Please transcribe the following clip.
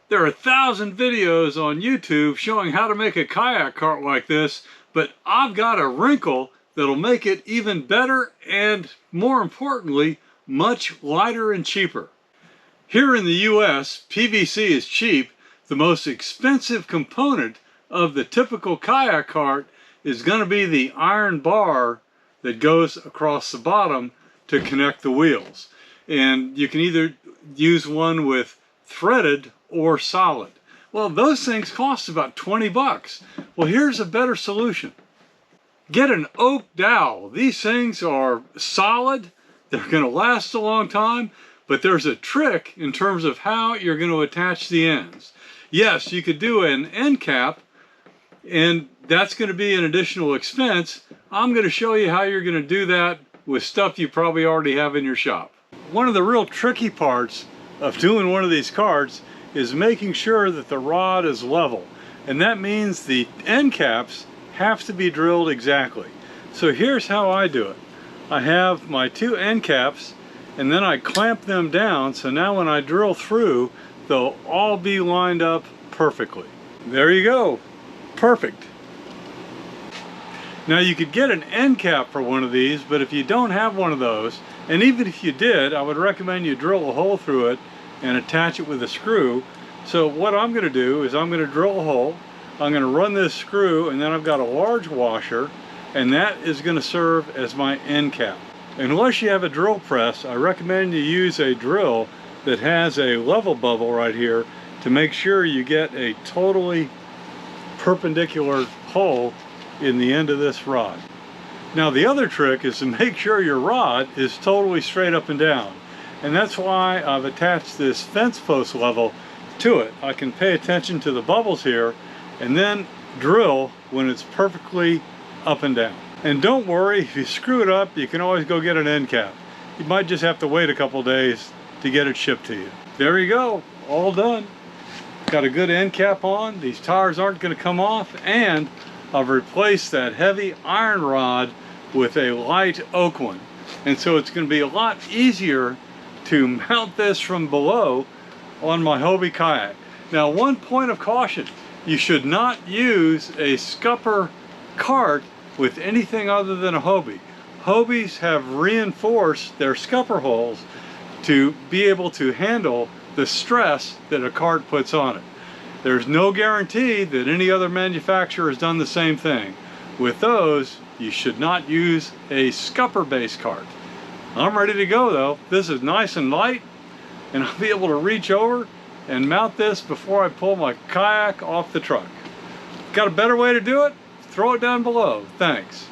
There are 1,000 videos on YouTube showing how to make a kayak cart like this, but I've got a wrinkle that'll make it even better and, more importantly, much lighter and cheaper. Here in the US, PVC is cheap. The most expensive component of the typical kayak cart is going to be the iron bar that goes across the bottom to connect the wheels. And you can either use one with threaded or solid. Well, those things cost about 20 bucks. Well, here's a better solution. Get an oak dowel. These things are solid. They're going to last a long time, but there's a trick in terms of how you're going to attach the ends. Yes, you could do an end cap, and that's going to be an additional expense. I'm going to show you how you're going to do that with stuff you probably already have in your shop. One of the real tricky parts of doing one of these carts is making sure that the rod is level, and that means the end caps have to be drilled exactly. So here's how I do it. I have my two end caps, and then I clamp them down, so now when I drill through, they'll all be lined up perfectly. There you go, perfect. Now you could get an end cap for one of these, but if you don't have one of those, and even if you did, I would recommend you drill a hole through it and attach it with a screw. So what I'm going to do is I'm going to drill a hole, I'm going to run this screw, and then I've got a large washer, and that is going to serve as my end cap. Unless you have a drill press, I recommend you use a drill that has a level bubble right here to make sure you get a totally perpendicular hole in the end of this rod. Now the other trick is to make sure your rod is totally straight up and down, and that's why I've attached this fence post level to it. I can pay attention to the bubbles here and then drill when it's perfectly up and down. And don't worry, if you screw it up, you can always go get an end cap. You might just have to wait a couple days to get it shipped to you. There you go, all done. Got a good end cap on, these tires aren't going to come off, and I've replaced that heavy iron rod with a light oak one. And so it's going to be a lot easier to mount this from below on my Hobie kayak. Now, one point of caution, you should not use a scupper cart with anything other than a Hobie. Hobies have reinforced their scupper holes to be able to handle the stress that a cart puts on it. There's no guarantee that any other manufacturer has done the same thing. With those, you should not use a scupper based cart. I'm ready to go though. This is nice and light, and I'll be able to reach over and mount this before I pull my kayak off the truck. Got a better way to do it? Throw it down below. Thanks.